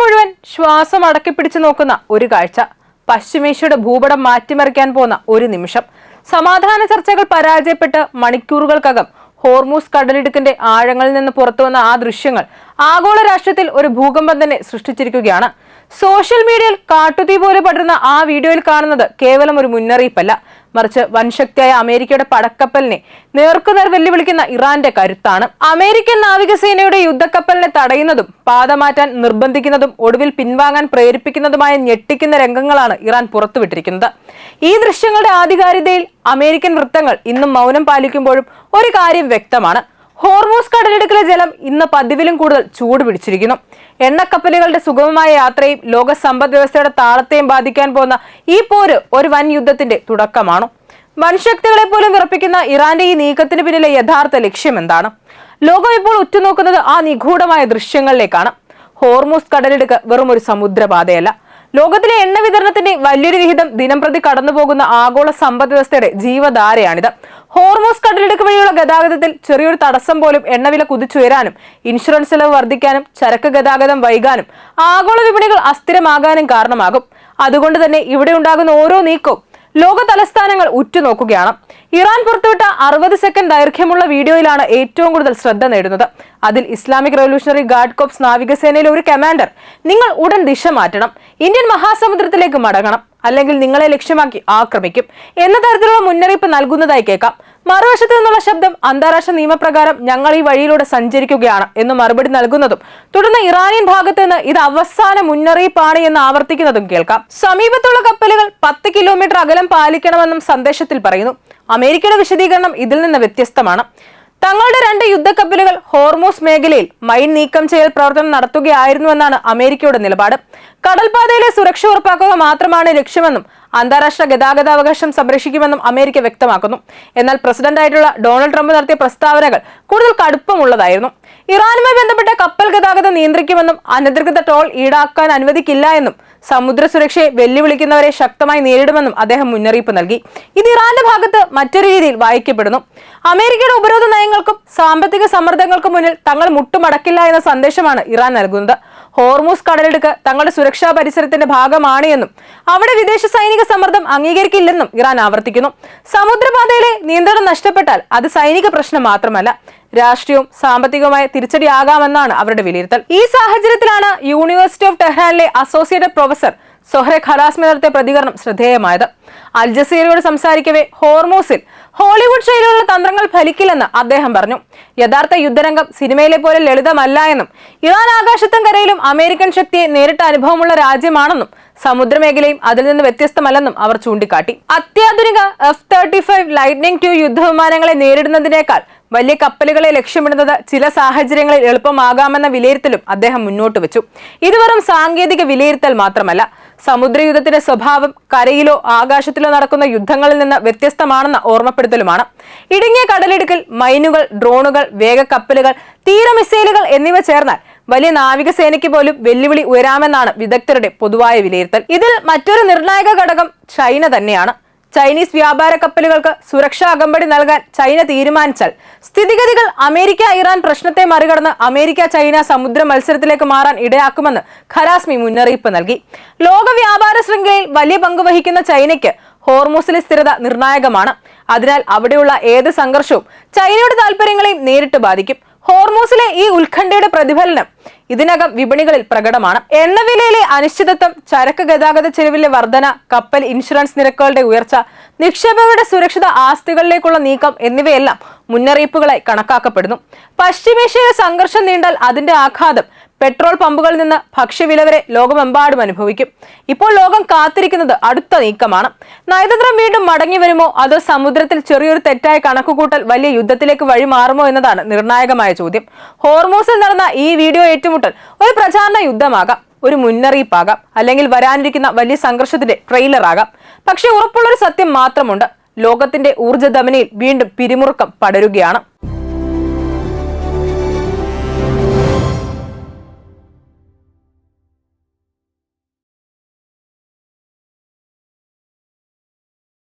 മുഴുവൻ ശ്വാസം അടക്കിപ്പിടിച്ചു നോക്കുന്ന ഒരു കാഴ്ച, പശ്ചിമേഷ്യയുടെ ഭൂപടം മാറ്റിമറിക്കാൻ പോകുന്ന ഒരു നിമിഷം. സമാധാന ചർച്ചകൾ പരാജയപ്പെട്ട് മണിക്കൂറുകൾക്കകം ഹോർമൂസ് കടലിടുക്കിന്റെ ആഴങ്ങളിൽ നിന്ന് പുറത്തുവന്ന ആ ദൃശ്യങ്ങൾ ആഗോള രാഷ്ട്രത്തിൽ ഒരു ഭൂകമ്പം തന്നെ സൃഷ്ടിച്ചിരിക്കുകയാണ്. സോഷ്യൽ മീഡിയയിൽ കാട്ടുതീ പോലെ പടരുന്ന ആ വീഡിയോയിൽ കാണുന്നത് കേവലം ഒരു മുന്നറിയിപ്പല്ല, മറിച്ച് വൻശക്തിയായ അമേരിക്കയുടെ പടക്കപ്പലിനെ നേർക്കുനേർ വെല്ലുവിളിക്കുന്ന ഇറാന്റെ കരുത്താണ്. അമേരിക്കൻ നാവികസേനയുടെ യുദ്ധക്കപ്പലിനെ തടയുന്നതും പാത മാറ്റാൻ നിർബന്ധിക്കുന്നതും ഒടുവിൽ പിൻവാങ്ങാൻ പ്രേരിപ്പിക്കുന്നതുമായ ഞെട്ടിക്കുന്ന രംഗങ്ങളാണ് ഇറാൻ പുറത്തുവിട്ടിരിക്കുന്നത്. ഈ ദൃശ്യങ്ങളുടെ ആധികാരികതയിൽ അമേരിക്കൻ വൃത്തങ്ങൾ ഇന്നും മൗനം പാലിക്കുമ്പോഴും ഒരു കാര്യം വ്യക്തമാണ്: ഹോർമൂസ് കടലിടുക്കിലെ ജലം ഇന്ന് പതിവിലും കൂടുതൽ ചൂട് പിടിച്ചിരിക്കുന്നു. എണ്ണക്കപ്പലുകളുടെ സുഗമമായ യാത്രയും ലോക സമ്പദ് വ്യവസ്ഥയുടെ താളത്തെയും ബാധിക്കാൻ പോകുന്ന ഈ പോര് ഒരു വൻ യുദ്ധത്തിന്റെ തുടക്കമാണ്. വൻശക്തികളെ പോലും വിറപ്പിക്കുന്ന ഇറാന്റെ ഈ നീക്കത്തിന് പിന്നിലെ യഥാർത്ഥ ലക്ഷ്യം എന്താണ്? ലോകം ഇപ്പോൾ ഉറ്റുനോക്കുന്നത് ആ നിഗൂഢമായ ദൃശ്യങ്ങളിലേക്കാണ്. ഹോർമൂസ് കടലിടുക്ക് വെറും ഒരു സമുദ്രപാതയല്ല, ലോകത്തിലെ എണ്ണ വിതരണത്തിന്റെ വലിയൊരു വിഹിതം ദിനംപ്രതി കടന്നുപോകുന്ന ആഗോള സമ്പദ് വ്യവസ്ഥയുടെ ജീവധാരയാണിത്. ഹോർമൂസ് കടലിടുക്ക് വഴിയുള്ള ഗതാഗതത്തിൽ ചെറിയൊരു തടസ്സം പോലും എണ്ണവില കുതിച്ചുയരാനും ഇൻഷുറൻസ് ചെലവ് വർദ്ധിക്കാനും ചരക്ക് ഗതാഗതം വൈകാനും ആഗോള വിപണികൾ അസ്ഥിരമാകാനും കാരണമാകും. അതുകൊണ്ട് തന്നെ ഇവിടെ ഉണ്ടാകുന്ന ഓരോ നീക്കവും ലോക തലസ്ഥാനങ്ങൾ ഉറ്റുനോക്കുകയാണ്. ഇറാൻ പുറത്തുവിട്ട 60 സെക്കൻഡ് ദൈർഘ്യമുള്ള വീഡിയോയിലാണ് ഏറ്റവും കൂടുതൽ ശ്രദ്ധ നേടുന്നത്. അതിൽ ഇസ്ലാമിക് റവല്യൂഷണറി ഗാർഡ് കോപ്സ് നാവികസേനയിലെ ഒരു കമാൻഡർ നിങ്ങൾ ഉടൻ ദിശ മാറ്റണം, ഇന്ത്യൻ മഹാസമുദ്രത്തിലേക്ക് മടങ്ങണം, അല്ലെങ്കിൽ നിങ്ങളെ ലക്ഷ്യമാക്കി ആക്രമിക്കും എന്ന തരത്തിലുള്ള മുന്നറിയിപ്പ് നൽകുന്നതായി കേൾക്കാം. മറുവശത്തു നിന്നുള്ള ശബ്ദം അന്താരാഷ്ട്ര നിയമപ്രകാരം ഞങ്ങൾ ഈ വഴിയിലൂടെ സഞ്ചരിക്കുകയാണ് എന്ന് മറുപടി നൽകുന്നതും തുടർന്ന് ഇറാനിയൻ ഭാഗത്ത് നിന്ന് ഇത് അവസാന മുന്നറിയിപ്പാണ് എന്ന് ആവർത്തിക്കുന്നതും കേൾക്കാം. സമീപത്തുള്ള കപ്പലുകൾ 10 കിലോമീറ്റർ അകലം പാലിക്കണമെന്നും സന്ദേശത്തിൽ പറയുന്നു. അമേരിക്കയുടെ വിശദീകരണം ഇതിൽ നിന്ന് വ്യത്യസ്തമാണ്. തങ്ങളുടെ 2 യുദ്ധക്കപ്പലുകൾ ഹോർമൂസ് മേഖലയിൽ മൈൻ നീക്കം ചെയ്യൽ പ്രവർത്തനം നടത്തുകയായിരുന്നുവെന്നാണ് അമേരിക്കയുടെ നിലപാട്. കടൽപാതയിലെ സുരക്ഷ ഉറപ്പാക്കുക മാത്രമാണ് ലക്ഷ്യമെന്നും അന്താരാഷ്ട്ര ഗതാഗതാവകാശം സംരക്ഷിക്കുമെന്നും അമേരിക്ക വ്യക്തമാക്കുന്നു. എന്നാൽ പ്രസിഡന്റായിട്ടുള്ള ഡൊണാൾഡ് ട്രംപ് നടത്തിയ പ്രസ്താവനകൾ കൂടുതൽ കടുപ്പമുള്ളതായിരുന്നു. ഇറാനുമായി ബന്ധപ്പെട്ട കപ്പൽ ഗതാഗതം നിയന്ത്രിക്കുമെന്നും അനധികൃത ടോൾ ഈടാക്കാൻ അനുവദിക്കില്ല എന്നും സമുദ്ര സുരക്ഷയെ വെല്ലുവിളിക്കുന്നവരെ ശക്തമായി നേരിടുമെന്നും അദ്ദേഹം മുന്നറിയിപ്പ് നൽകി. ഇത് ഇറാന്റെ ഭാഗത്ത് മറ്റൊരു രീതിയിൽ വായിക്കപ്പെടുന്നു. അമേരിക്കയുടെ ഉപരോധ നയങ്ങൾക്കും സാമ്പത്തിക സമ്മർദ്ദങ്ങൾക്കും മുന്നിൽ തങ്ങൾ മുട്ടുമടക്കില്ല എന്ന സന്ദേശമാണ് ഇറാൻ നൽകുന്നത്. ഹോർമൂസ് കടലിടുക്ക് തങ്ങളുടെ സുരക്ഷാ പരിസരത്തിന്റെ ഭാഗമാണ് എന്നും അവിടെ വിദേശ സൈനിക സമ്മർദ്ദം അംഗീകരിക്കില്ലെന്നും ഇറാൻ ആവർത്തിക്കുന്നു. സമുദ്രപാതയിലെ നിയന്ത്രണം നഷ്ടപ്പെട്ടാൽ അത് സൈനിക പ്രശ്നം മാത്രമല്ല, രാഷ്ട്രീയവും സാമ്പത്തികവുമായ തിരിച്ചടിയാകാമെന്നാണ് അവരുടെ വിലയിരുത്തൽ. ഈ സാഹചര്യത്തിലാണ് യൂണിവേഴ്സിറ്റി ഓഫ് ടെഹ്റാനിലെ അസോസിയേറ്റഡ് പ്രൊഫസർ സൊഹ്റെ ഖലാസ്മി നടത്തിയ പ്രതികരണം ശ്രദ്ധേയമായത്. അൽ ജസീറയോട് സംസാരിക്കവേ ഹോർമൂസിൽ ഹോളിവുഡ് ശൈലിയിലുള്ള തന്ത്രങ്ങൾ ഫലിക്കില്ലെന്ന് അദ്ദേഹം പറഞ്ഞു. യഥാർത്ഥ യുദ്ധരംഗം സിനിമയിലെ പോലെ ലളിതമല്ല എന്നും ഇറാൻ ആകാശത്തും കരയിലും അമേരിക്കൻ ശക്തിയെ നേരിട്ട അനുഭവമുള്ള രാജ്യമാണെന്നും സമുദ്രമേഖലയും അതിൽ നിന്ന് വ്യത്യസ്തമല്ലെന്നും അവർ ചൂണ്ടിക്കാട്ടി. അത്യാധുനിക F-35 ലൈറ്റ്നിംഗ് II യുദ്ധവിമാനങ്ങളെ നേരിടുന്നതിനേക്കാൾ വലിയ കപ്പലുകളെ ലക്ഷ്യമിടുന്നത് ചില സാഹചര്യങ്ങളിൽ എളുപ്പമാകാമെന്ന വിലയിരുത്തലും അദ്ദേഹം മുന്നോട്ട് വെച്ചു. ഇത് വെറും സാങ്കേതിക വിലയിരുത്തൽ മാത്രമല്ല, സമുദ്രയുദ്ധത്തിന്റെ സ്വഭാവം കരയിലോ ആകാശത്തിലോ നടക്കുന്ന യുദ്ധങ്ങളിൽ നിന്ന് വ്യത്യസ്തമാണെന്ന ഓർമ്മപ്പെടുത്തലുമാണ്. ഇടുങ്ങിയ കടലിടുക്കിൽ മൈനുകൾ, ഡ്രോണുകൾ, വേഗക്കപ്പലുകൾ, തീരമിസൈലുകൾ എന്നിവ ചേർന്നാൽ വലിയ നാവികസേനയ്ക്ക് പോലും വെല്ലുവിളി ഉയരാമെന്നാണ് വിദഗ്ധരുടെ പൊതുവായ വിലയിരുത്തൽ. ഇതിൽ മറ്റൊരു നിർണായക ഘടകം ചൈന തന്നെയാണ്. ചൈനീസ് വ്യാപാര കപ്പലുകൾക്ക് സുരക്ഷാ അകമ്പടി നൽകാൻ ചൈന തീരുമാനിച്ചാൽ സ്ഥിതിഗതികൾ അമേരിക്ക ഇറാൻ പ്രശ്നത്തെ മറികടന്ന് അമേരിക്ക ചൈന സമുദ്ര മത്സരത്തിലേക്ക് മാറാൻ ഇടയാക്കുമെന്ന് ഖലാസ്മി മുന്നറിയിപ്പ് നൽകി. ലോക വ്യാപാര ശൃംഖലയിൽ വലിയ പങ്ക് വഹിക്കുന്ന ചൈനയ്ക്ക് ഹോർമൂസിലെ സ്ഥിരത നിർണായകമാണ്. അതിനാൽ അവിടെയുള്ള ഏത് സംഘർഷവും ചൈനയുടെ താൽപര്യങ്ങളെയും നേരിട്ട് ബാധിക്കും. ഹോർമൂസിലെ ഈ ഉത്കണ്ഠയുടെ പ്രതിഫലനം ഇതിനകം വിപണികളിൽ പ്രകടമാണ്. എണ്ണവിലയിലെ അനിശ്ചിതത്വം, ചരക്ക് ഗതാഗത ചെലവിലെ വർധന, കപ്പൽ ഇൻഷുറൻസ് നിരക്കുകളുടെ ഉയർച്ച, നിക്ഷേപകരുടെ സുരക്ഷിത ആസ്തികളിലേക്കുള്ള നീക്കം എന്നിവയെല്ലാം മുന്നറിയിപ്പുകളായി കണക്കാക്കപ്പെടുന്നു. പശ്ചിമേഷ്യയിലെ സംഘർഷം നീണ്ടാൽ അതിന്റെ ആഘാതം പെട്രോൾ പമ്പുകളിൽ നിന്ന് ഭക്ഷ്യവില വരെ ലോകമെമ്പാടും അനുഭവിക്കും. ഇപ്പോൾ ലോകം കാത്തിരിക്കുന്നത് അടുത്ത നീക്കമാണ്. നയതന്ത്രം വീണ്ടും മടങ്ങി വരുമോ, അതോ സമുദ്രത്തിൽ ചെറിയൊരു തെറ്റായ കണക്കുകൂട്ടൽ വലിയ യുദ്ധത്തിലേക്ക് വഴിമാറുമോ എന്നതാണ് നിർണായകമായ ചോദ്യം. ഹോർമൂസിൽ നടന്ന ഈ വീഡിയോ ഏറ്റുമുട്ടൽ ഒരു പ്രചാരണ യുദ്ധമാകാം, ഒരു മുന്നറിയിപ്പാകാം, അല്ലെങ്കിൽ വരാനിരിക്കുന്ന വലിയ സംഘർഷത്തിന്റെ ട്രെയിലർ ആകാം. പക്ഷേ ഉറപ്പുള്ളൊരു സത്യം മാത്രമുണ്ട്: ലോകത്തിന്റെ ഊർജ്ജ ധമനിയിൽ വീണ്ടും പിരിമുറുക്കം പടരുകയാണ്.